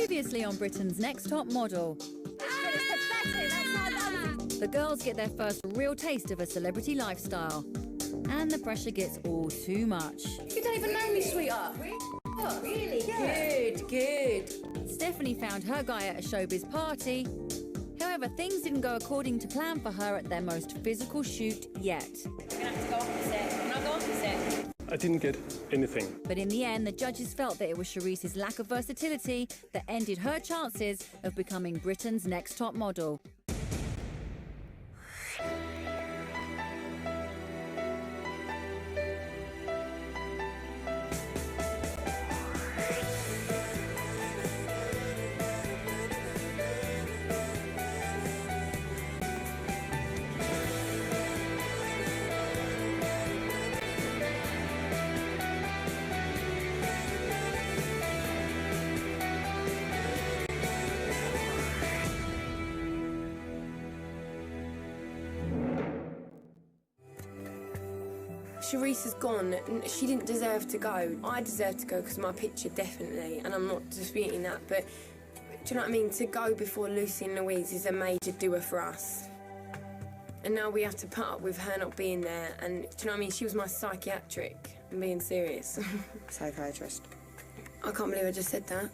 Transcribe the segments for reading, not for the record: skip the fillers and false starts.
Previously on Britain's Next Top Model. The girls get their first real taste of a celebrity lifestyle. And the pressure gets all too much. You don't even know me, sweetheart. Oh, really? Yeah. Good. Stephanie found her guy at a showbiz party. However, things didn't go according to plan for her at their most physical shoot yet. We're going to have to go off the set. Can I go off the set? I didn't get anything. But in the end, the judges felt that it was Charice's lack of versatility that ended her chances of becoming Britain's next top model. Charice has gone. She didn't deserve to go. I deserve to go because my picture, definitely, and I'm not disputing that, but do you know what I mean? To go before Lucy and Louise is a major doer for us. And now we have to put up with her not being there, and do you know what I mean? She was my psychiatric. I'm being serious. Psychiatrist. I can't believe I just said that.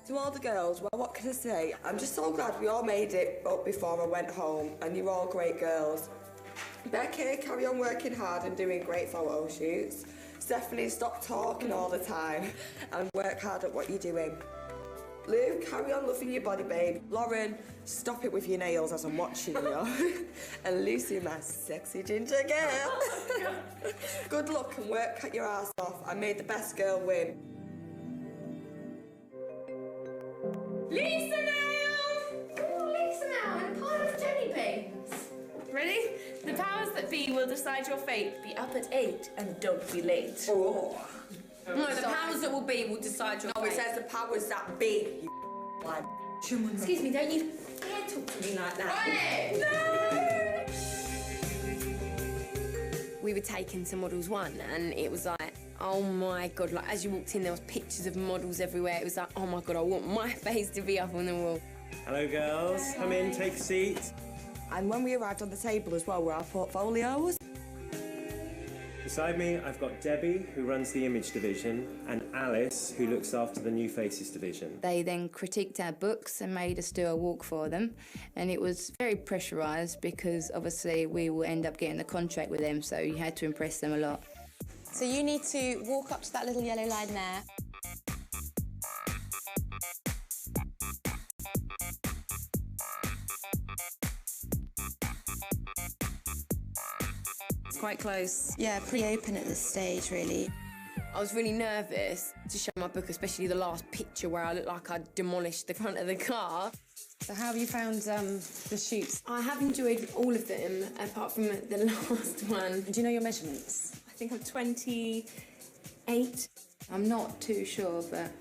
To all the girls, well, what can I say? I'm just so glad we all made it up before I went home, and you're all great girls. Becky, carry on working hard and doing great photo shoots. Stephanie, stop talking all the time and work hard at what you're doing. Lou, carry on loving your body, babe. Lauren, stop it with your nails as I'm watching you. And Lucy, my sexy ginger girl. Good luck and work your ass off. I made the best girl win. Lisa now! Oh, Lisa now, and a pile of jelly beans. Ready? The powers that be will decide your fate. Be up at 8 and don't be late. Oh. No, the powers that will be will decide your No, fate. it says the powers that be, you like. Excuse me, don't you dare talk to me like that. We were taken to Models 1 and it was like, oh my God, like as you walked in there was pictures of models everywhere. It was like, oh my God, I want my face to be up on the wall. Hello girls, come in, take a seat. And when we arrived on the table as well were our portfolios. Beside me, I've got Debbie, who runs the image division, and Alice, who looks after the new faces division. They then critiqued our books and made us do a walk for them. And it was very pressurised because obviously we will end up getting the contract with them, so you had to impress them a lot. So you need to walk up to that little yellow line there. It's quite close. Yeah, pretty open at this stage, really. I was really nervous to show my book, especially the last picture where I looked like I'd demolished the front of the car. So how have you found the shoots? I have enjoyed all of them, apart from the last one. Do you know your measurements? I think I'm 28. I'm not too sure, but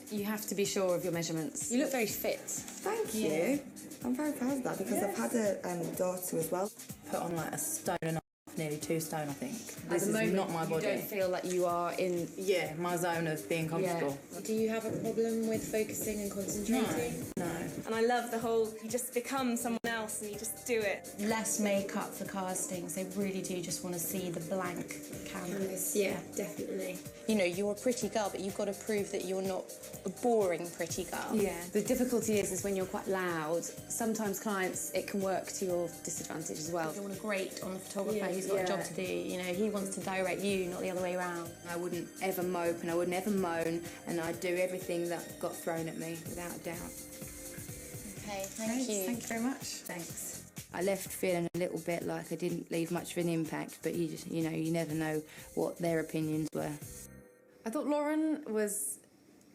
you have to be sure of your measurements. You look very fit. Thank you. I'm very proud of that because I've had a daughter as well. Put on like a stone and a half, nearly 2 stone, I think. This the is moment, not my body. You don't feel like you are in... Yeah, my zone of being comfortable. Do you have a problem with focusing and concentrating? No. And I love the whole, you just become someone else and you just do it. Less makeup for castings. They really do just want to see the blank canvas. Yeah, definitely. You know, you're a pretty girl, but you've got to prove that you're not a boring pretty girl. Yeah, the difficulty is when you're quite loud, sometimes clients, it can work to your disadvantage as well. You don't want to grate on the photographer who's got a job to do. You know, he wants to direct you, not the other way around. I wouldn't ever mope and I would never moan, and I'd do everything that got thrown at me, without a doubt. Okay, thank you. Thank you very much. Thanks. I left feeling a little bit like I didn't leave much of an impact, but you just, you know, you never know what their opinions were. I thought Lauren was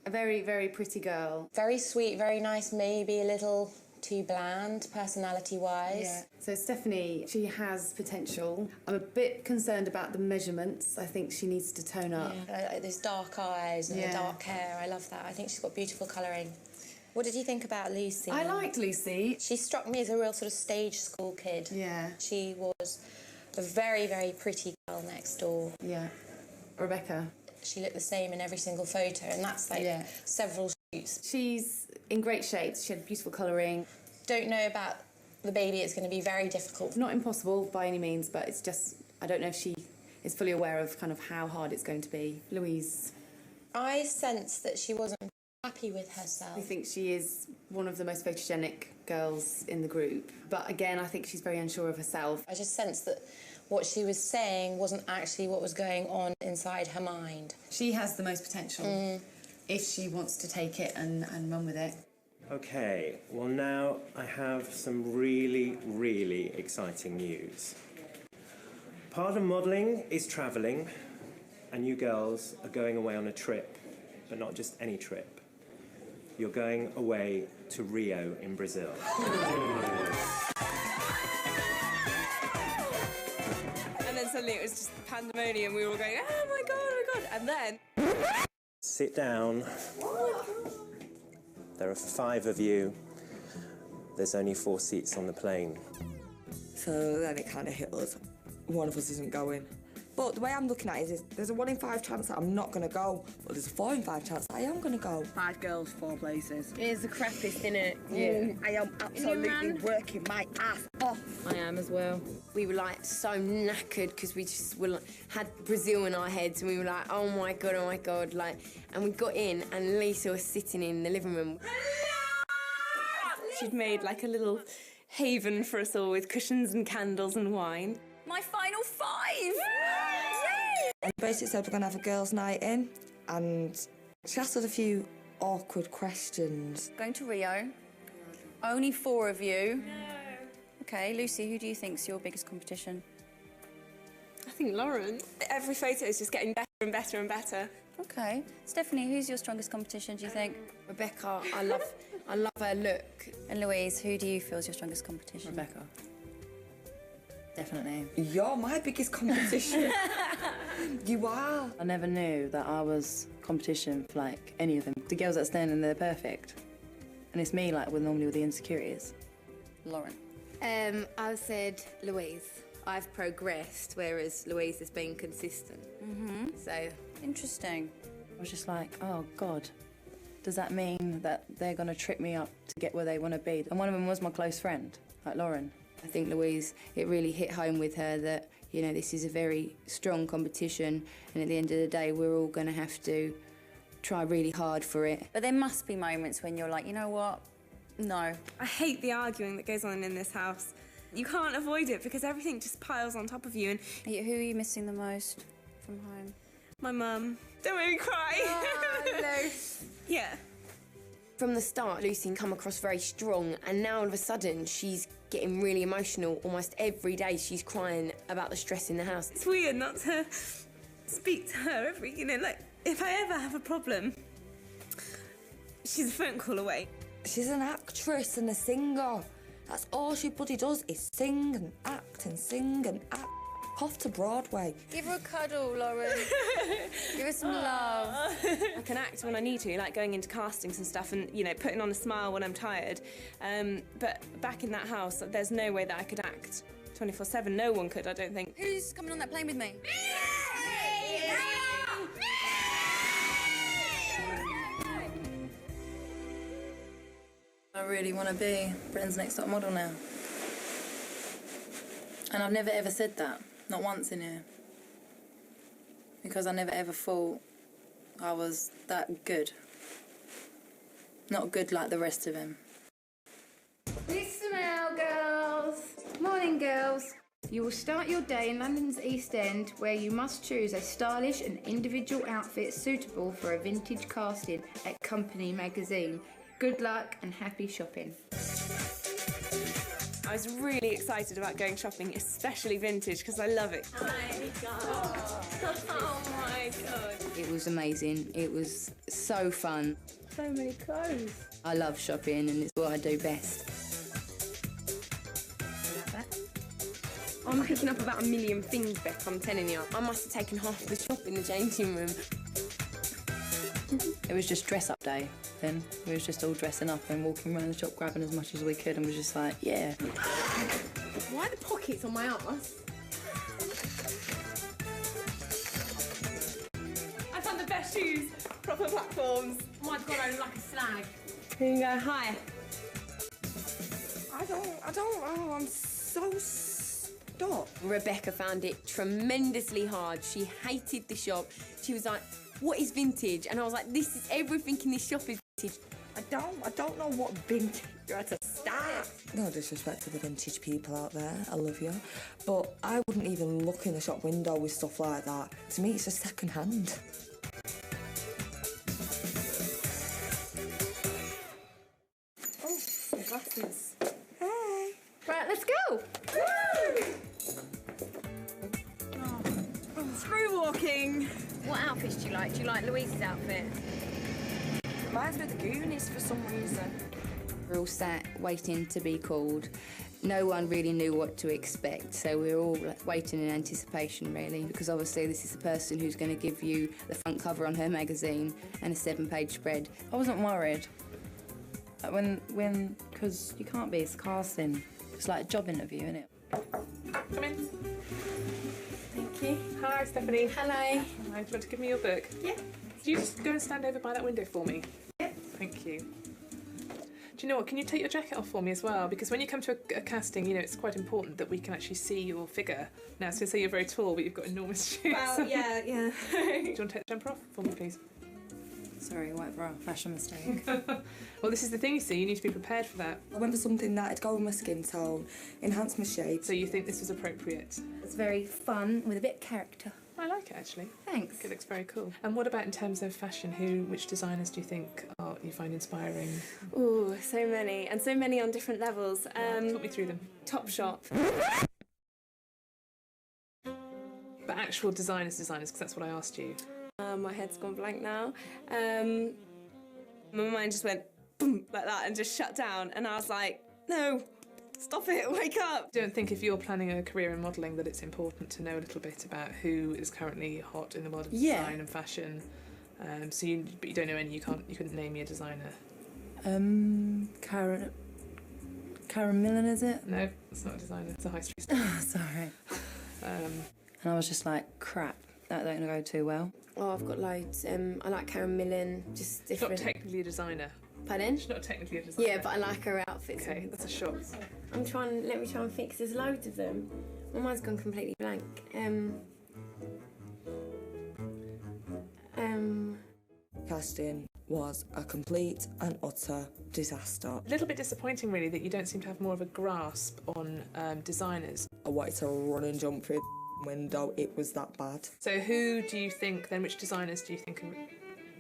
a very, very pretty girl. Very sweet, very nice, maybe a little too bland, personality-wise. Yeah. So Stephanie, she has potential. I'm a bit concerned about the measurements. I think she needs to tone up. Yeah. Those dark eyes and the dark hair, I love that. I think she's got beautiful colouring. What did you think about Lucy? I liked Lucy. She struck me as a real sort of stage school kid. Yeah. She was a very, very pretty girl next door. Yeah. Rebecca. She looked the same in every single photo, and that's like several shoots shoots. She's in great shape. She had beautiful colouring. Don't know about the baby. It's going to be very difficult. Not impossible by any means, but it's just, I don't know if she is fully aware of kind of how hard it's going to be. Louise. I sense that she wasn't happy with herself. I think she is one of the most photogenic girls in the group. But again, I think she's very unsure of herself. I just sense that what she was saying wasn't actually what was going on inside her mind. She has the most potential if she wants to take it and run with it. Okay, well now I have some really, really exciting news. Part of modelling is travelling, and you girls are going away on a trip, but not just any trip. You're going away to Rio in Brazil. And then suddenly it was just pandemonium. We were all going, oh my god, and then... Sit down. There are 5 of you. There's only 4 seats on the plane. So then it kind of hit us. One of us isn't going. But the way I'm looking at it is there's a 1 in 5 chance that I'm not going to go, but there's a 4 in 5 chance that I am going to go. 5 girls, 4 places. It is the crappiest, isn't it? Yeah. I am absolutely working my ass off. I am as well. We were like so knackered because we just were had Brazil in our heads and we were like, oh my god, like, and we got in and Lisa was sitting in the living room. She'd made like a little haven for us all with cushions and candles and wine. My final 5! And basically said we're going to have a girls' night in, and she asked us a few awkward questions. Going to Rio. Only 4 of you. No. Okay, Lucy, who do you think's your biggest competition? I think Lauren. Every photo is just getting better and better and better. Okay. Stephanie, who's your strongest competition, do you think? Rebecca, I love her look. And Louise, who do you feel is your strongest competition? Rebecca. Definitely. You're my biggest competition. You are. I never knew that I was competition for, like, any of them. The girls that stand in, they're perfect. And it's me, like, normally with the insecurities. Lauren. I said Louise. I've progressed, whereas Louise has been consistent. So... Interesting. I was just like, oh, God. Does that mean that they're going to trip me up to get where they want to be? And one of them was my close friend, like Lauren. I think Louise, it really hit home with her that, you know, this is a very strong competition and at the end of the day we're all going to have to try really hard for it. But there must be moments when you're like, you know what, no. I hate the arguing that goes on in this house. You can't avoid it because everything just piles on top of you. And Who are you missing the most from home? my mum. Don't make me cry. Oh, no. Yeah. From the start, Lucy come across very strong, and now all of a sudden she's getting really emotional. Almost every day she's crying about the stress in the house. It's weird not to speak to her every, like, if I ever have a problem, she's a phone call away. She's an actress and a singer. That's all she bloody does is sing and act and sing and act. Off to Broadway. Give her a cuddle, Lauren. Give her some love. I can act when I need to, like going into castings and stuff and, putting on a smile when I'm tired. But back in that house, there's no way that I could act 24/7. No one could, I don't think. Who's coming on that plane with me? I really want to be Britain's Next Top Model now. And I've never ever said that. Not once in here. Because I never ever thought I was that good. Not good like the rest of them. Listen now, girls. Morning, girls. You will start your day in London's East End, where you must choose a stylish and individual outfit suitable for a vintage casting at Company magazine. Good luck and happy shopping. I was really excited about going shopping, especially vintage, because I love it. Oh my God. Oh my God. It was amazing. It was so fun. So many clothes. I love shopping and it's what I do best. I'm picking up about 1 million things, Beck, I'm telling you. I must have taken half the shop in the changing room. It was just dress-up day then. We was just all dressing up and walking around the shop grabbing as much as we could and was just like, yeah. Why are the pockets on my arse? I found the best shoes. proper platforms. Oh my God, I look like a slag. Here you go, hi. I'm so stuck. Rebecca found it tremendously hard. She hated the shop. She was like, what is vintage? And I was like, this is everything in this shop is vintage. I don't know what vintage you're at to start. No disrespect to the vintage people out there, I love you. But I wouldn't even look in the shop window with stuff like that. To me, it's just second hand. Oh, my glasses. Hey. Right, let's go. Screw walking. What outfits do you like? Do you like Louise's outfit? Reminds me of the Goonies for some reason. We're all sat waiting to be called. No one really knew what to expect, so we were all waiting in anticipation, really, because obviously this is the person who's going to give you the front cover on her magazine and a 7-page spread. I wasn't worried. Because you can't be, it's casting. It's like a job interview, isn't it? Come in. Thank you. Hi, Stephanie. Hello. Hi, do you want to give me your book? Yeah. Could you just go and stand over by that window for me? Yeah. Thank you. Do you know what? Can you take your jacket off for me as well? Because when you come to a casting, you know, it's quite important that we can actually see your figure. Now, so say you're very tall, but you've got enormous shoes. Well, yeah. Do you want to take the jumper off for me, please? Sorry, white bra, fashion mistake. Well, this is the thing, you see. You need to be prepared for that. I went for something that'd go with my skin tone, enhance my shape. So you think this was appropriate? It's very fun with a bit of character. I like it, actually. Thanks. It looks very cool. And what about in terms of fashion? Which designers do you think you find inspiring? Ooh, so many, and so many on different levels. Talk me through them. Topshop. But actual designers, because that's what I asked you. My head's gone blank now. My mind just went boom like that and just shut down, and I was like, no, stop it, wake up. I don't think if you're planning a career in modelling that it's important to know a little bit about who is currently hot in the world of design and fashion. But you don't know any. You couldn't name me a designer. Karen Millen, is it? No, it's not a designer. It's a high street store. Sorry. And I was just like, crap, that don't go too well. Oh, I've got loads. I like Karen Millen, just She's not different. technically a designer. Pardon? She's not technically a designer. Yeah, but I like her outfits. Okay, that's a shock. Let me try and fix. There's loads of them. My mind's gone completely blank. Casting was a complete and utter disaster. A little bit disappointing, really, that you don't seem to have more of a grasp on designers. I wanted to run and jump through the window. It was that bad. So who do you think, then, which designers do you think do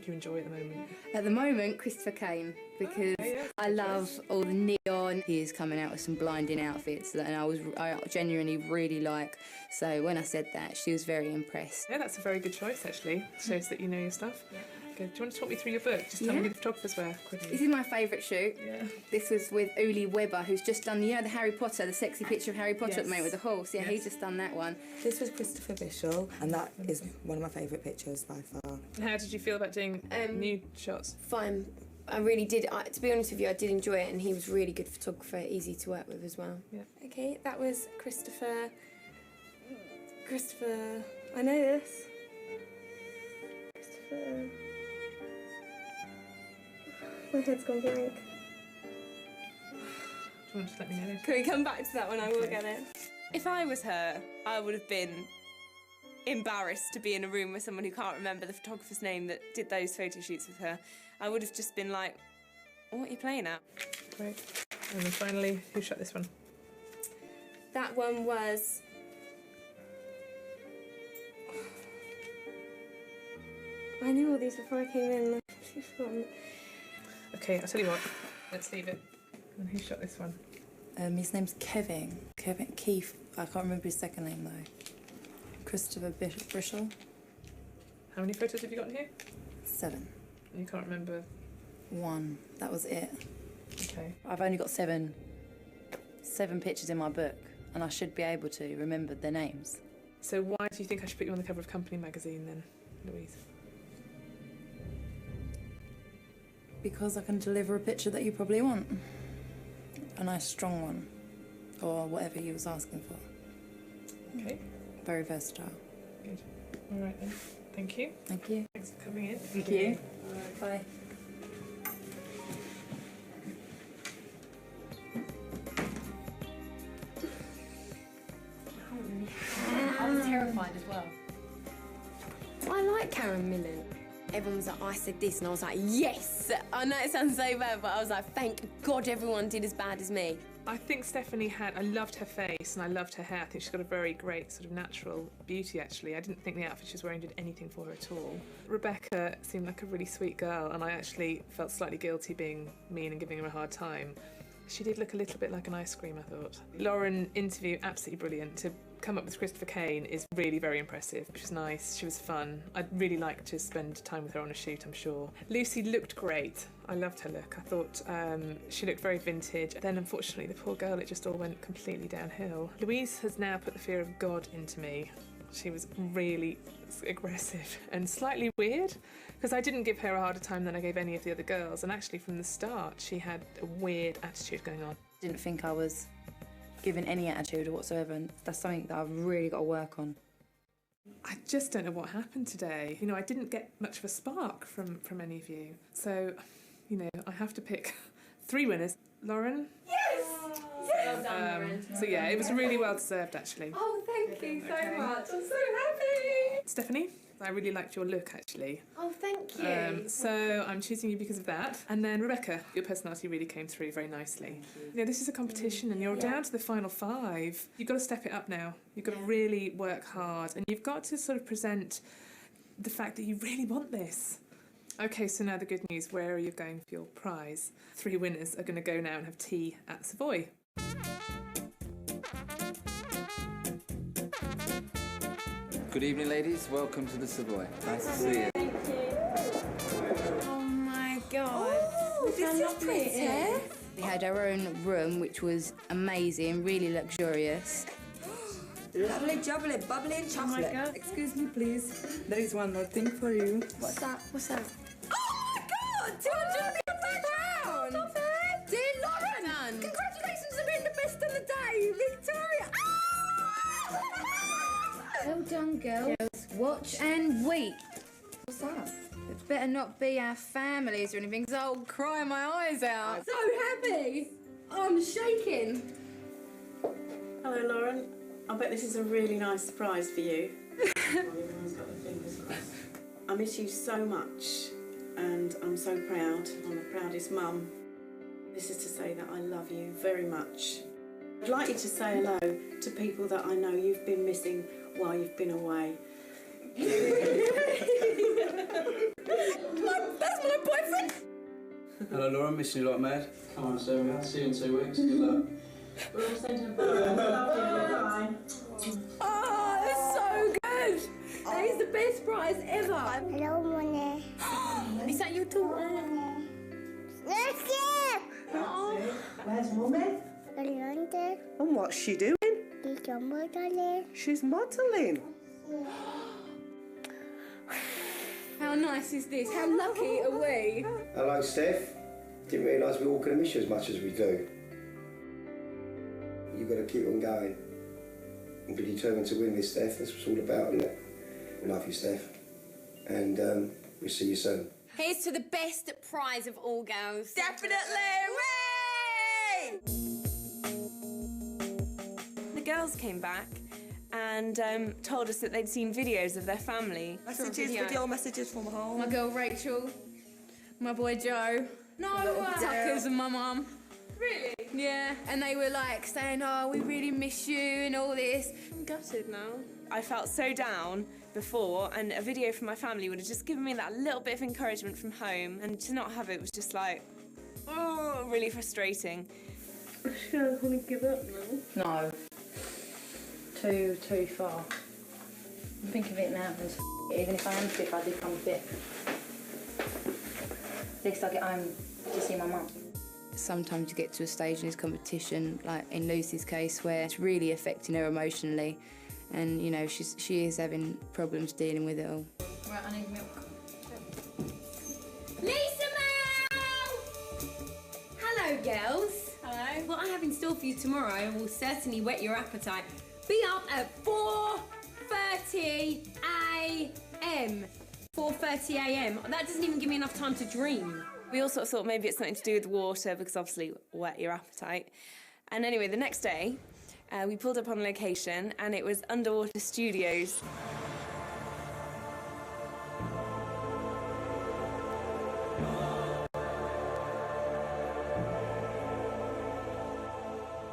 you enjoy at the moment? At the moment, Christopher Kane, because I love all the neon. He is coming out with some blinding outfits that I genuinely really like. So when I said that, she was very impressed. Yeah, that's a very good choice, actually. Shows that you know your stuff. Yeah. Good. Do you want to talk me through your book? Just tell me who the photographers were, quickly. This is my favourite shoot. Yeah. This was with Uli Weber, who's just done, the Harry Potter, the sexy picture of Harry Potter at the moment with the horse. Yeah, he's just done that one. This was Christopher Bishop, and that is one of my favourite pictures by far. How did you feel about doing nude shots? Fine. I really did. To be honest with you, I did enjoy it, and he was really good photographer, easy to work with as well. Yeah. Okay, that was Christopher. I know this. Christopher. My head's gone blank. Do you want to just let me know later? Can we come back to that when I will get it? If I was her, I would have been embarrassed to be in a room with someone who can't remember the photographer's name that did those photo shoots with her. I would have just been like, what are you playing at? Great. And then finally, who shot this one? That one was... I knew all these before I came in. I've completely forgotten. Okay, I'll tell you what. Let's leave it. And who shot this one? His name's Kevin Keith. I can't remember his second name though. Christopher Brishel. How many photos have you got in here? 7. And you can't remember? 1. That was it. Okay. I've only got 7 pictures in my book, and I should be able to remember their names. So why do you think I should put you on the cover of Company magazine then, Louise? Because I can deliver a picture that you probably want. A nice strong one, or whatever you was asking for. Okay. Very versatile. Good. All right then. Thank you. Thank you. Thanks Thanks for coming in. Thank you. Bye. I was terrified as well. I like Karen Millen. Everyone was like, I said this, and I was like, yes! I know it sounds so bad, but I was like, thank God everyone did as bad as me. I think Stephanie I loved her face and I loved her hair. I think she's got a very great sort of natural beauty, actually. I didn't think the outfit she was wearing did anything for her at all. Rebecca seemed like a really sweet girl, and I actually felt slightly guilty being mean and giving her a hard time. She did look a little bit like an ice cream, I thought. Lauren, interview, absolutely brilliant. To come up with Christopher Kane is really very impressive. She was nice, she was fun. I'd really like to spend time with her on a shoot, I'm sure. Lucy looked great. I loved her look. I thought she looked very vintage. Then, unfortunately, the poor girl, it just all went completely downhill. Louise has now put the fear of God into me. She was really aggressive and slightly weird, because I didn't give her a harder time than I gave any of the other girls, and actually from the start she had a weird attitude going on. Didn't think I was given any attitude whatsoever, and that's something that I've really got to work on. I just don't know what happened today. You know, I didn't get much of a spark from any of you. So, you know, I have to pick 3 winners. Lauren? Yes! Well done, Lauren. So yeah, it was really well deserved, actually. Oh, thank you so much. I'm so happy. Stephanie, I really liked your look, actually. Oh, thank you. So I'm choosing you because of that. And then Rebecca, your personality really came through very nicely. You know, this is a competition and you're down to the final 5. You've got to step it up now. You've got to really work hard, and you've got to sort of present the fact that you really want this. Okay, so now the good news. Where are you going for your prize? 3 winners are going to go now and have tea at the Savoy. Good evening, ladies. Welcome to the Savoy. Nice to see you. Thank you. Oh my God. Oh, this is pretty. We had our own room, which was amazing, really luxurious. Lovely, jubbly, bubbly and chocolate. Excuse me, please. There is one more thing for you. What's that? What's that? Oh my God! £250! Dear Lauren! Congratulations on being the best of the day, Victoria! Well done, girls. Watch and weep. What's that? It better not be our families or anything, because I'll cry my eyes out. So happy. I'm shaking. Hello, Lauren. I bet this is a really nice surprise for you. I miss you so much, and I'm so proud. I'm the proudest mum. This is to say that I love you very much. I'd like you to say hello to people that I know you've been missing while you've been away. That's my boyfriend! Hello, Laura. Missing you like mad. Come on, Sarah. See you in 2 weeks. Good luck. We're all sent home. Bye. Oh, that's so good. That is the best prize ever. Hello, Monet. Is that your daughter? Oh. Where's Mummy? London. And what's she doing? She's modeling. She's modelling. How nice is this? How lucky are we? Hello, Steph. Didn't realise we were all going to miss you as much as we do. You've got to keep on going and be determined to win this, Steph. That's what it's all about, isn't it? We love you, Steph. And we'll see you soon. Here's to the best prize of all, girls. Definitely! Hooray! The girls came back and told us that they'd seen videos of their family. Video messages from home. My girl Rachel, my boy Joe, Tuckers and my mum. Really? Yeah, and they were like saying, oh, we really miss you and all this. I'm gutted now. I felt so down before, and a video from my family would have just given me that little bit of encouragement from home, and to not have it was just like, oh, really frustrating. I don't want to give up now. No. Too far. Think of it now as even if I am sick, I did come sick. At least I get home to see my mum. Sometimes you get to a stage in this competition, like in Lucy's case, where it's really affecting her emotionally, and you know she is having problems dealing with it all. Right, I need milk. Lisa Mel! Hello, girls. Hello. What I have in store for you tomorrow will certainly whet your appetite. Be up at 4:30 a.m. 4:30 a.m. That doesn't even give me enough time to dream. We all sort of thought maybe it's something to do with water because obviously whet your appetite. And anyway, the next day, we pulled up on location and it was Underwater Studios.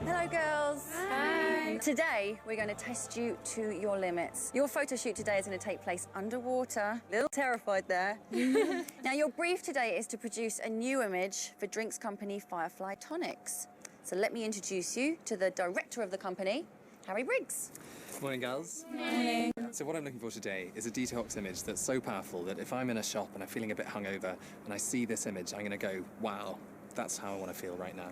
Hello, girls. Hi. Today, we're going to test you to your limits. Your photo shoot today is going to take place underwater. A little terrified there. Now, your brief today is to produce a new image for drinks company Firefly Tonics. So let me introduce you to the director of the company, Harry Briggs. Morning, girls. Morning. So what I'm looking for today is a detox image that's so powerful that if I'm in a shop and I'm feeling a bit hungover and I see this image, I'm going to go, wow, that's how I want to feel right now.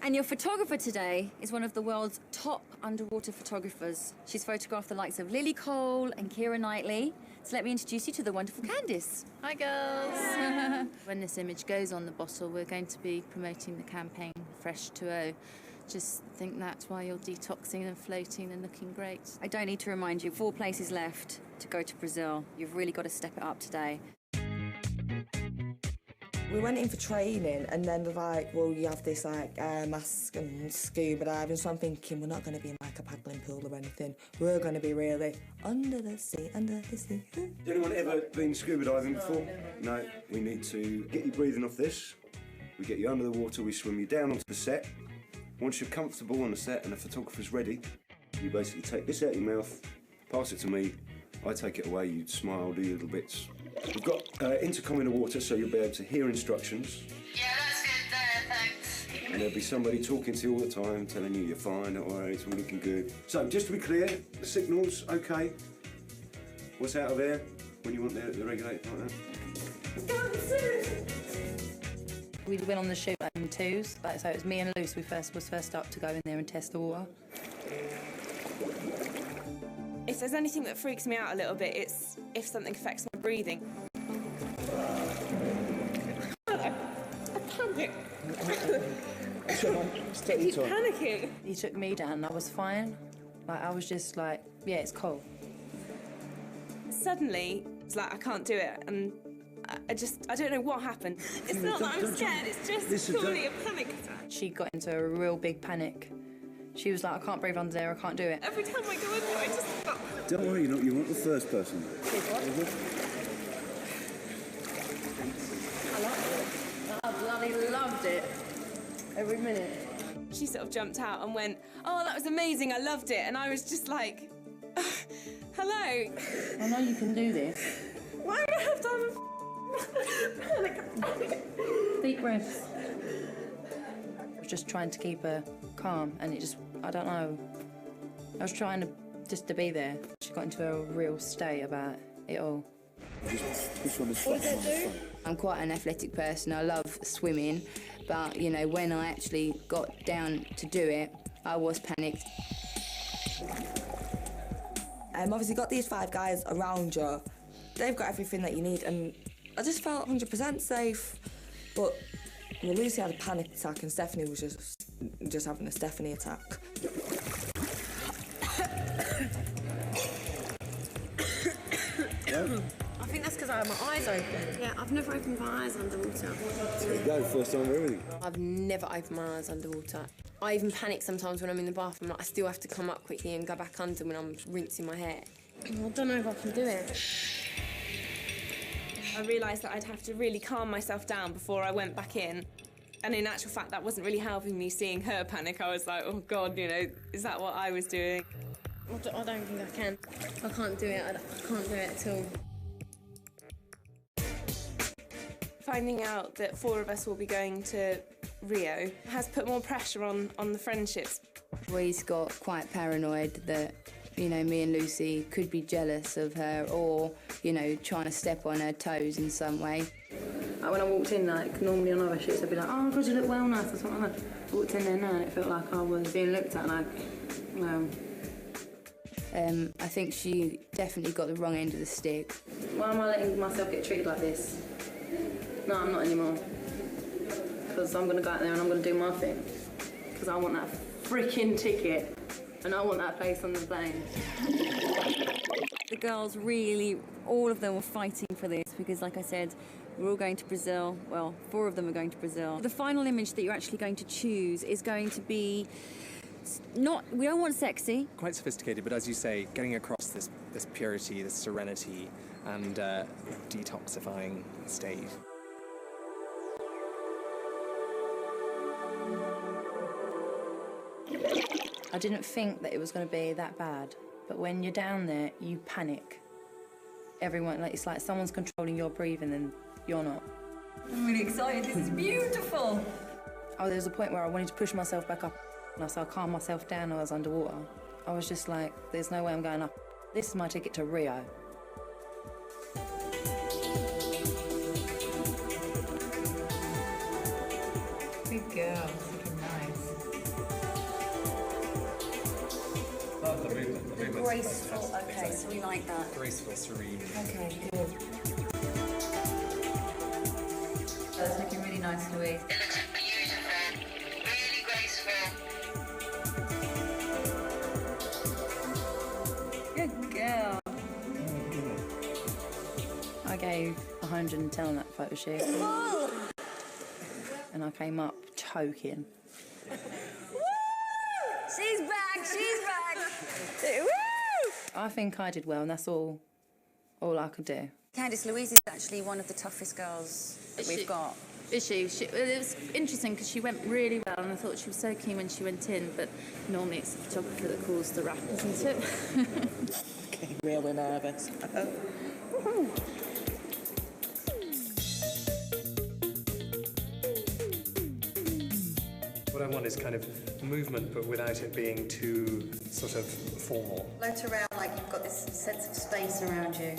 And your photographer today is one of the world's top underwater photographers. She's photographed the likes of Lily Cole and Keira Knightley. So let me introduce you to the wonderful Candice. Hi, girls. When this image goes on the bottle, we're going to be promoting the campaign Fresh 2O. Just think that's why you're detoxing and floating and looking great. I don't need to remind you, 4 places left to go to Brazil. You've really got to step it up today. We went in for training and then they're like, well, you have this like air mask and scuba diving. So I'm thinking we're not going to be in like a paddling pool or anything. We're going to be really under the sea, under the sea. Has anyone ever been scuba diving before? No. We need to get you breathing off this. We get you under the water, we swim you down onto the set. Once you're comfortable on the set and the photographer's ready, you basically take this out of your mouth, pass it to me, I take it away, you smile, do your little bits. We've got intercom in the water so you'll be able to hear instructions. Yeah, that's good there, thanks. And there'll be somebody talking to you all the time, telling you you're fine, all right, it's all looking good. So, just to be clear, the signal's okay. What's out of there when you want the regulator like that? We went on the shoot like in twos, like, so it was me and Luce. We was first up to go in there and test the water. If there's anything that freaks me out a little bit, it's if something affects my breathing. I panic. I keep panicking. He took me down and I was fine. Like, I was just like, yeah, it's cool. Suddenly, it's like I can't do it, and I don't know what happened. It's not that I'm scared, it's just purely a panic attack. She got into a real big panic. She was like, I can't breathe under there, I can't do it. Every time I go in there, I just stop. Don't worry, you weren't the first person. I loved it. I bloody loved it. Every minute. She sort of jumped out and went, oh, that was amazing, I loved it. And I was just like, hello. I know you can do this. Why do I have to have a panic attack? Deep breaths. I was just trying to keep her calm, and it just, I don't know. I was trying to just to be there. She got into a real state about it all. What does that do? I'm quite an athletic person. I love swimming, but you know, when I actually got down to do it, I was panicked. Obviously got these 5 guys around you. They've got everything that you need, and I just felt 100% safe. But Lucy had a panic attack, and Stephanie was just having a Stephanie attack. I think that's because I had my eyes open. Yeah, I've never opened my eyes underwater. There you go, first time for everything. I've never opened my eyes underwater. I even panic sometimes when I'm in the bathroom. Like, I still have to come up quickly and go back under when I'm rinsing my hair. I don't know if I can do it. I realised that I'd have to really calm myself down before I went back in. And in actual fact, that wasn't really helping me seeing her panic. I was like, oh God, you know, is that what I was doing? I don't think I can. I can't do it. I can't do it at all. Finding out that 4 of us will be going to Rio has put more pressure on the friendships. We've got quite paranoid that, you know, me and Lucy could be jealous of her or, you know, trying to step on her toes in some way. When I walked in, like, normally on other shoots I'd be like, oh, God, you look well nice or something like that. I walked in there now and it felt like I was being looked at like, well. I think she definitely got the wrong end of the stick. Why am I letting myself get treated like this? No, I'm not anymore. Because I'm going to go out there and I'm going to do my thing. Because I want that freaking ticket and I want that place on the plane. The girls really, all of them were fighting for this because, like I said, we're all going to Brazil. Well, 4 of them are going to Brazil. The final image that you're actually going to choose is going to be we don't want sexy. Quite sophisticated, but as you say, getting across this purity, this serenity, and detoxifying state. I didn't think that it was going to be that bad, but when you're down there, you panic. Everyone, it's like someone's controlling your breathing and you're not. I'm really excited. This is beautiful. Oh, there was a point where I wanted to push myself back up, and I calmed myself down when I was underwater. I was just like, there's no way I'm going up. This is my ticket to Rio. Good girl, looking nice. Oh, the movement. Graceful. Okay, so we like that. Graceful, serene. Okay, good. That's looking really nice, Louise. It looks beautiful, really graceful. Good girl. I gave 110 on that photo shoot. And I came up choking. She's back, she's back. Woo! I think I did well, and that's all I could do. Candice, Louise is actually one of the toughest girls that we've got. Is she? It was interesting because she went really well, and I thought she was so keen when she went in, but normally it's the photographer that calls the rap, isn't it? Getting really nervous. What I want is kind of movement, but without it being too sort of formal. Float around like you've got this sense of space around you.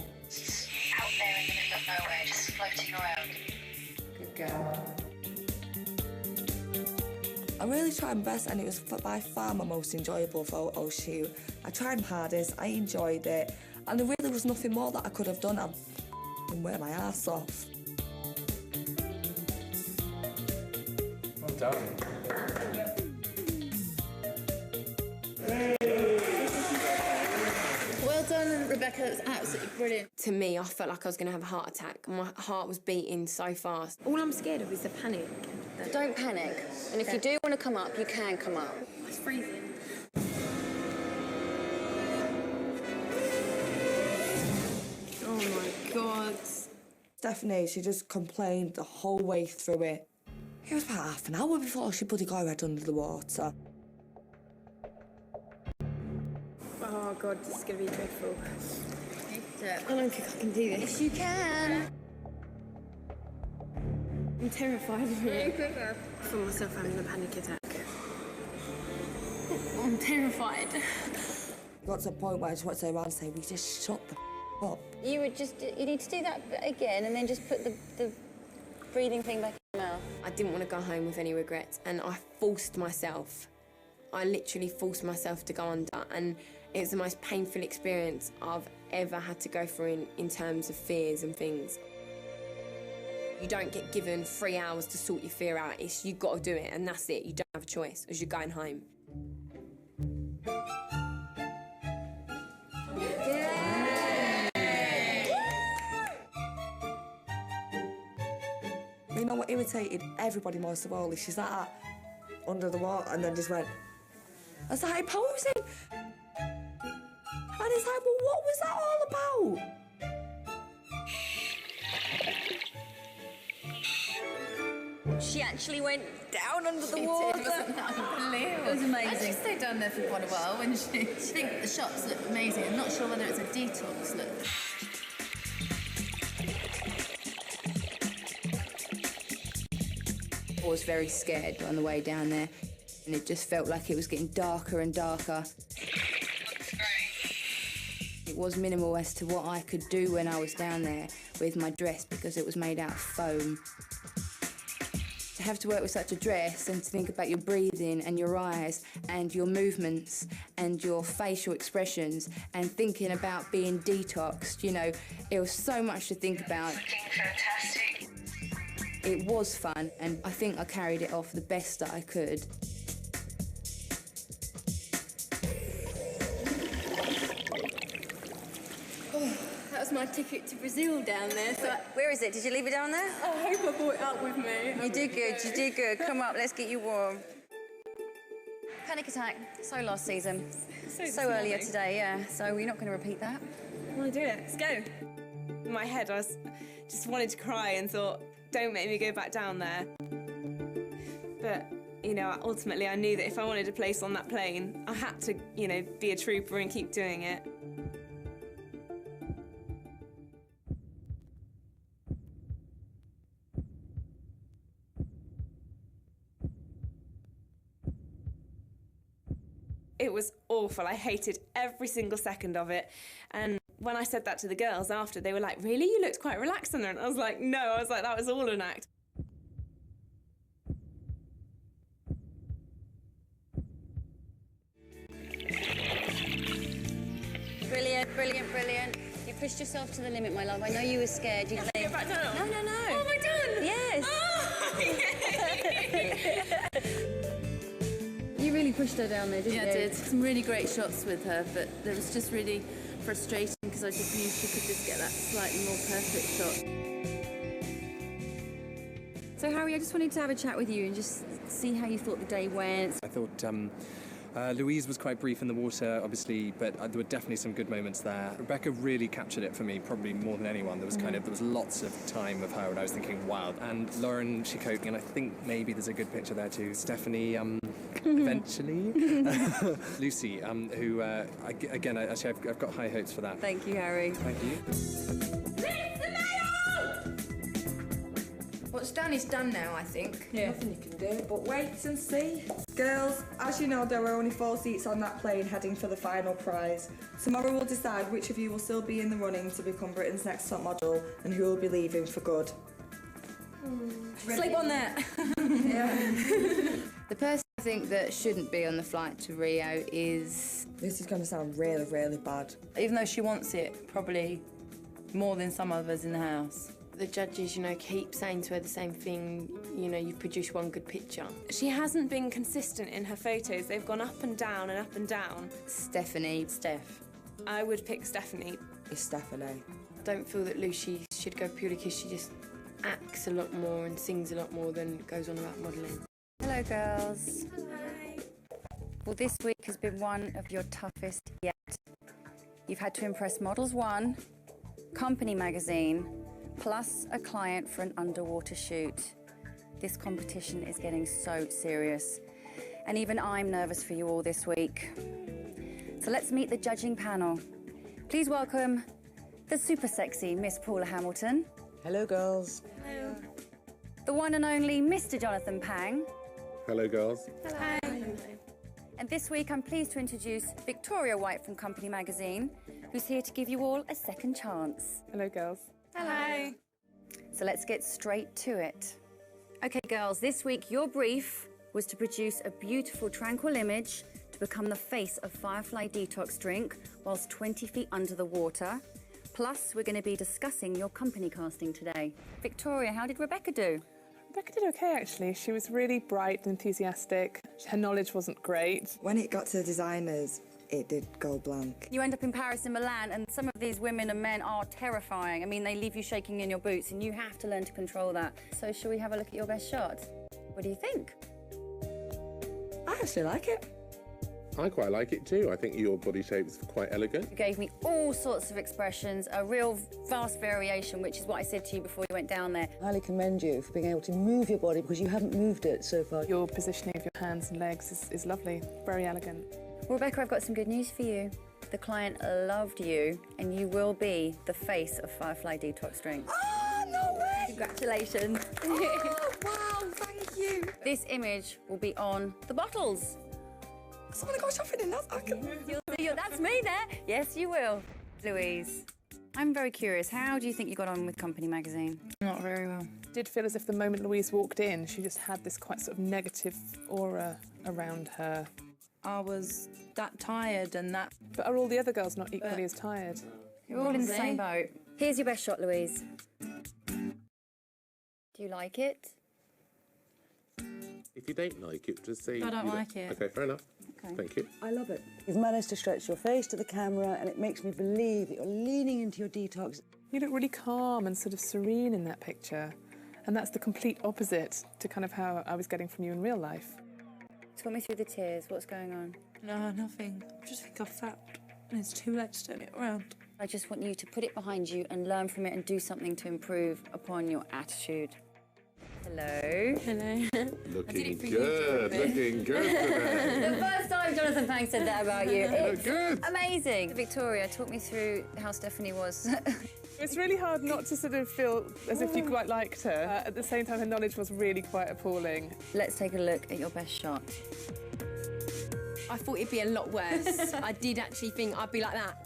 Out there in the middle of nowhere, just floating around. Good girl. I really tried my best, and it was by far my most enjoyable photo shoot. I tried my hardest, I enjoyed it, and there really was nothing more that I could have done. I wear my ass off. Well done. Well done, Rebecca. It was absolutely brilliant. To me, I felt like I was going to have a heart attack. My heart was beating so fast. All I'm scared of is the panic. Don't panic. And if you do want to come up, you can come up. It's freezing. Oh my God. Stephanie, she just complained the whole way through it. It was about half an hour before she bloody got her head under the water. Oh God, this is going to be dreadful. I don't think I can do this. Yes, you can. I'm terrified of it. I feel myself having a panic attack. I'm terrified. Got to a point where I just want to say around and say, we just shut the up. You need to do that again and then just put the breathing thing back in your mouth. I didn't want to go home with any regrets, and I forced myself. I literally forced myself to go under, and it was the most painful experience I've ever had to go through in terms of fears and things. You don't get given 3 hours to sort your fear out. You've got to do it, and that's it. You don't have a choice, as you're going home. You know what irritated everybody most of all is she's like that under the water and then just went, I started posing. And it's like, well, what was that all about? She actually went down under the water. Unbelievable. It was amazing. And she stayed down there for quite a while when she think the shots look amazing. I'm not sure whether it's a detox look. I was very scared on the way down there, and it just felt like it was getting darker and darker. It was minimal as to what I could do when I was down there with my dress because it was made out of foam. To have to work with such a dress and to think about your breathing and your eyes and your movements and your facial expressions and thinking about being detoxed, you know, it was so much to think about. Fantastic. It was fun, and I think I carried it off the best that I could. Oh, that was my ticket to Brazil down there. So Where is it? Did you leave it down there? I hope I brought it up with me. You did good, you did good. Come up, let's get you warm. Panic attack, so last season. So earlier today, yeah. So we're not going to repeat that. I want to do it. Let's go. In my head, I just wanted to cry and thought, don't make me go back down there. But, you know, ultimately I knew that if I wanted a place on that plane, I had to, you know, be a trooper and keep doing it. It was awful. I hated every single second of it. And when I said that to the girls after, they were like, really? You looked quite relaxed on there. And I was like, no. I was like, that was all an act. Brilliant, brilliant, brilliant. You pushed yourself to the limit, my love. I know you were scared. You Get back down. No, no, no. Oh, am I done? Yes. Oh, You really pushed her down there, didn't you? Yeah, I did. Some really great shots with her, but it was just really frustrating because I just knew she could just get that slightly more perfect shot. So, Harry, I just wanted to have a chat with you and just see how you thought the day went. I thought Louise was quite brief in the water, obviously, but there were definitely some good moments there. Rebecca really captured it for me, probably more than anyone. There was there was lots of time of her, and I was thinking, wow. And Lauren, she coped, and I think maybe there's a good picture there too. Stephanie, eventually. Lucy, who, again, actually, I've got high hopes for that. Thank you, Harry. Thank you. What's done is done now, I think. Yeah. Nothing you can do but wait and see. Girls, as you know, there are only 4 seats on that plane heading for the final prize. Tomorrow we'll decide which of you will still be in the running to become Britain's next top model and who will be leaving for good. Sleep on that. The person I think that shouldn't be on the flight to Rio is... This is going to sound really, really bad. Even though she wants it probably more than some of us in the house. The judges, you know, keep saying to her the same thing, you know, you've produced one good picture. she hasn't been consistent in her photos. They've gone up and down and up and down. Stephanie. Steph. I would pick Stephanie. It's Stephanie. I don't feel that Lucy should go purely because she just acts a lot more and sings a lot more than goes on about modelling. Hello, girls. Hi. Well, this week has been one of your toughest yet. You've had to impress Models 1, Company magazine, plus a client for an underwater shoot. This competition is getting so serious, and even I'm nervous for you all this week. So let's meet the judging panel. Please welcome the super sexy Miss Paula Hamilton. Hello, girls. Hello. The one and only Mr. Jonathan Pang. Hello, girls. Hi. And this week I'm pleased to introduce Victoria White from Company magazine, who's here to give you all a second chance. Hello, girls. Hello. So let's get straight to it. Okay, girls, this week your brief was to produce a beautiful, tranquil image to become the face of Firefly Detox Drink whilst 20 feet under the water. Plus, we're going to be discussing your company casting today. Victoria, how did Rebecca do? Rebecca did okay, actually. She was really bright and enthusiastic. Her knowledge wasn't great. When it got to the designers, it did go blank. You end up in Paris and Milan, and some of these women and men are terrifying. I mean, they leave you shaking in your boots, and you have to learn to control that. So shall we have a look at your best shot? What do you think? I actually like it. I quite like it too. I think your body shape's quite elegant. You gave me all sorts of expressions, a real vast variation, which is what I said to you before you went down there. I highly commend you for being able to move your body because you haven't moved it so far. Your positioning of your hands and legs is lovely, very elegant. Well, Rebecca, I've got some good news for you. The client loved you, and you will be the face of Firefly Detox Drink. Oh, no way! Congratulations. Oh, wow, thank you. This image will be on the bottles. So I want to go shopping in that. You'll see, that's me there. Yes, you will. Louise, I'm very curious. How do you think you got on with Company magazine? Not very well. I did feel as if the moment Louise walked in, she just had this quite sort of negative aura around her. I was that tired and that... But are all the other girls not equally as tired? You're all in the same boat. Here's your best shot, Louise. Do you like it? If you don't like it, just say... I don't like it. Okay, fair enough. Okay. Thank you. I love it. You've managed to stretch your face to the camera, and it makes me believe that you're leaning into your detox. You look really calm and sort of serene in that picture. And that's the complete opposite to kind of how I was getting from you in real life. Talk me through the tears. What's going on? No, nothing. I just think I've failed. And it's too late to turn it around. I just want you to put it behind you and learn from it and do something to improve upon your attitude. Hello. Hello. Looking good, looking good today. The first time Jonathan Pang said that about you. It's good. amazing. Victoria, talk me through how Stephanie was. It's really hard not to sort of feel as if you quite liked her. At the same time, her knowledge was really quite appalling. Let's take a look at your best shot. I thought it'd be a lot worse. I did actually think I'd be like that.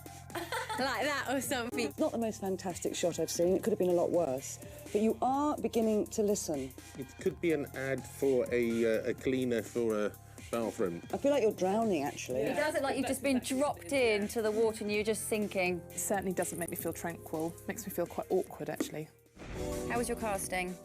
Like that or something. It's not the most fantastic shot I've seen. It could have been a lot worse. But you are beginning to listen. It could be an ad for a cleaner for a bathroom. I feel like you're drowning, actually. It does it like you've just been dropped into the water and you're just sinking. It certainly doesn't make me feel tranquil. It makes me feel quite awkward, actually. How was your casting?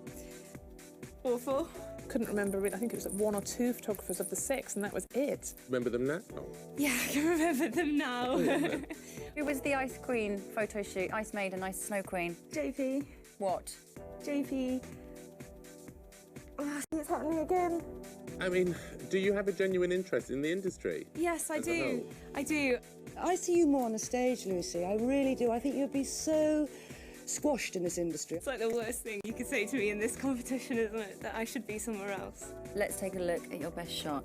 Awful. Couldn't remember really. I think it was 1 or 2 photographers of the 6, and that was it. Remember them now? Oh. Yeah, I can remember them now. Who was the Ice Queen photo shoot? Ice Maiden, Ice Snow Queen? JP. What? JP. Oh, it's happening again. I mean, do you have a genuine interest in the industry? Yes, I as a do. whole? I do. I see you more on the stage, Lucy. I really do. I think you'd be so squashed in this industry. It's like the worst thing you could say to me in this competition, isn't it? That I should be somewhere else. Let's take a look at your best shot.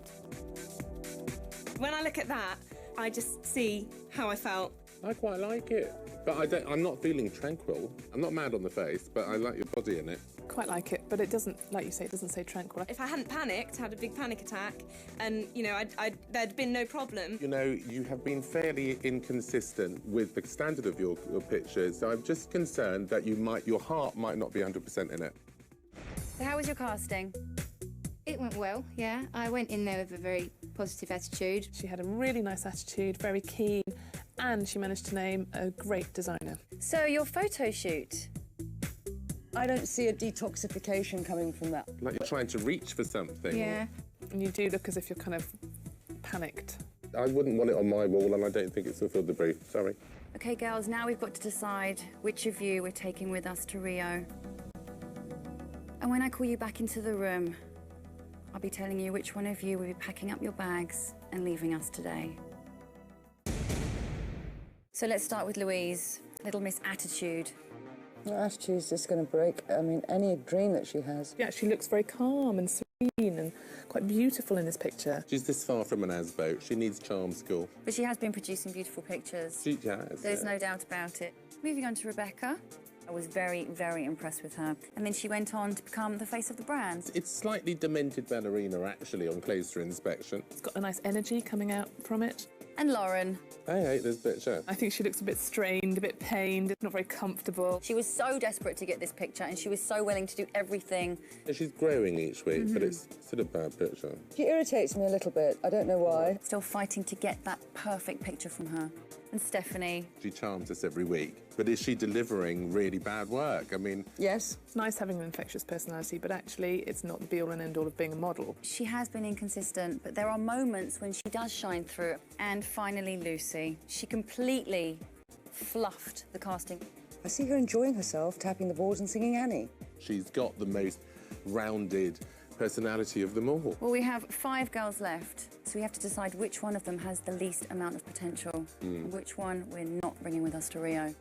When I look at that, I just see how I felt. I quite like it, but I'm not feeling tranquil. I'm not mad on the face, but I like your body in it. Quite like it, but it doesn't, like you say, it doesn't say tranquil. If I hadn't panicked, had a big panic attack, and, you know, there'd been no problem. You know, you have been fairly inconsistent with the standard of your pictures, so I'm just concerned that your heart might not be 100% in it. So how was your casting? It went well, yeah. I went in there with a very positive attitude. She had a really nice attitude, very keen, and she managed to name a great designer. So your photo shoot? I don't see a detoxification coming from that. Like you're trying to reach for something. Yeah, and you do look as if you're kind of panicked. I wouldn't want it on my wall, and I don't think it's fulfilled the brief. Sorry. OK, girls, now we've got to decide which of you we're taking with us to Rio. And when I call you back into the room, I'll be telling you which one of you will be packing up your bags and leaving us today. So let's start with Louise, Little Miss Attitude. Her attitude's just going to break, I mean, any dream that she has. Yeah, she looks very calm and serene and quite beautiful in this picture. She's this far from an asboat. She needs charm school. But she has been producing beautiful pictures. She has. There's no doubt about it. Moving on to Rebecca. I was very, very impressed with her. And then she went on to become the face of the brand. It's slightly demented ballerina, actually, on closer inspection. It's got a nice energy coming out from it. And Lauren. I hate this picture. I think she looks a bit strained, a bit pained, not very comfortable. She was so desperate to get this picture and she was so willing to do everything. She's growing each week, but it's still a bad picture. She irritates me a little bit. I don't know why. Still fighting to get that perfect picture from her. And Stephanie. She charms us every week, but is she delivering really bad work? I mean... Yes. It's nice having an infectious personality, but actually it's not the be-all and end-all of being a model. She has been inconsistent, but there are moments when she does shine through. And finally, Lucy. She completely fluffed the casting. I see her enjoying herself, tapping the boards and singing Annie. She's got the most rounded personality of them all. Well, we have 5 girls left, so we have to decide which one of them has the least amount of potential, and which one we're not bringing with us to Rio.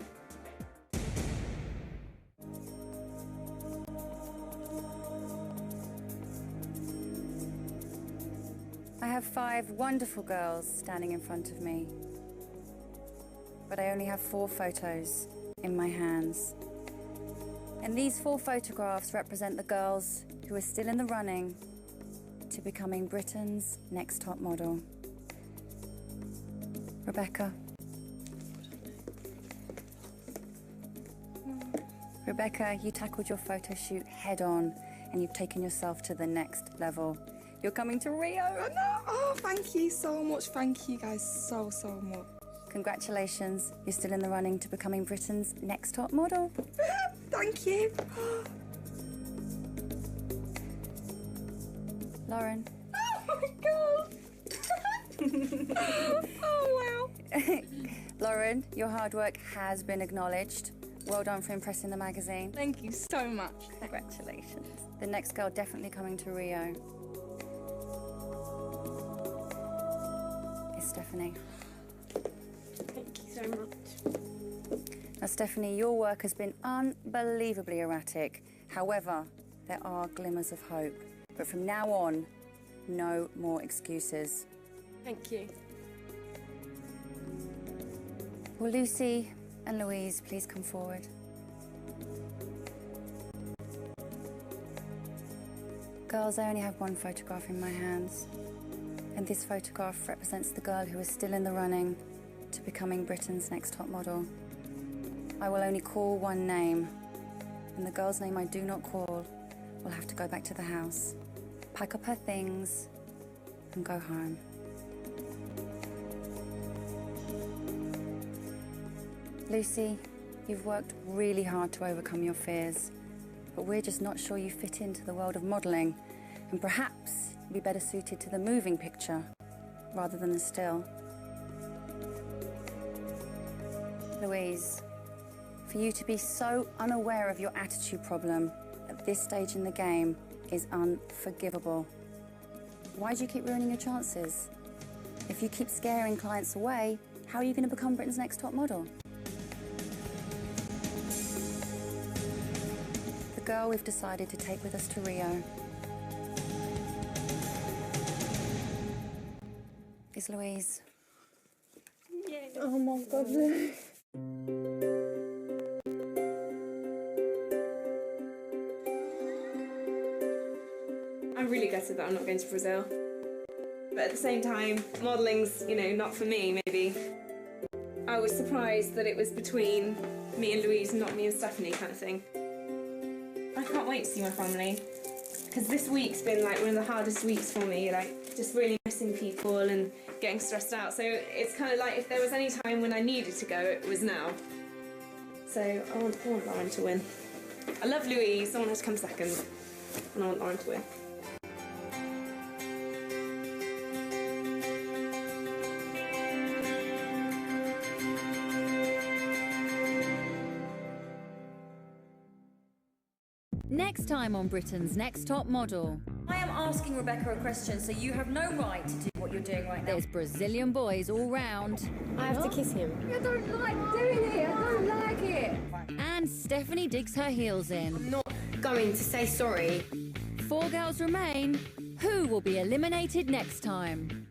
I have 5 wonderful girls standing in front of me, but I only have 4 photos in my hands. And these 4 photographs represent the girls who are still in the running to becoming Britain's next top model. Rebecca. Rebecca, you tackled your photo shoot head on and you've taken yourself to the next level. You're coming to Rio. Oh, no. Oh, thank you so much. Thank you guys so much. Congratulations. You're still in the running to becoming Britain's next top model. Thank you. Lauren. Oh my God. Oh, wow. Lauren, your hard work has been acknowledged. Well done for impressing the magazine. Thank you so much. Congratulations. The next girl definitely coming to Rio is Stephanie. Thank you so much. Now, Stephanie, your work has been unbelievably erratic. However, there are glimmers of hope. But from now on, no more excuses. Thank you. Will Lucy and Louise please come forward? Girls, I only have one photograph in my hands. And this photograph represents the girl who is still in the running to becoming Britain's next top model. I will only call one name, and the girl's name I do not call will have to go back to the house, pack up her things, and go home. Lucy, you've worked really hard to overcome your fears, but we're just not sure you fit into the world of modelling, and perhaps you'd be better suited to the moving picture rather than the still. Louise, for you to be so unaware of your attitude problem at this stage in the game is unforgivable. Why do you keep ruining your chances? If you keep scaring clients away, how are you going to become Britain's next top model? The girl we've decided to take with us to Rio is Louise. Yeah. Oh my God. I'm really gutted that I'm not going to Brazil. But at the same time, modelling's, not for me, maybe. I was surprised that it was between me and Louise, not me and Stephanie kind of thing. I can't wait to see my family. Because this week's been like one of the hardest weeks for me, just really missing people and getting stressed out. So it's kind of like if there was any time when I needed to go, it was now. So I want Lauren to win. I love Louise, I want her to come second. And I want Lauren to win. Next time on Britain's Next Top Model. I am asking Rebecca a question, so you have no right to do what you're doing right now. There's Brazilian boys all round. I have to kiss him. I don't like doing it. I don't like it. And Stephanie digs her heels in. I'm not going to say sorry. 4 girls remain. Who will be eliminated next time?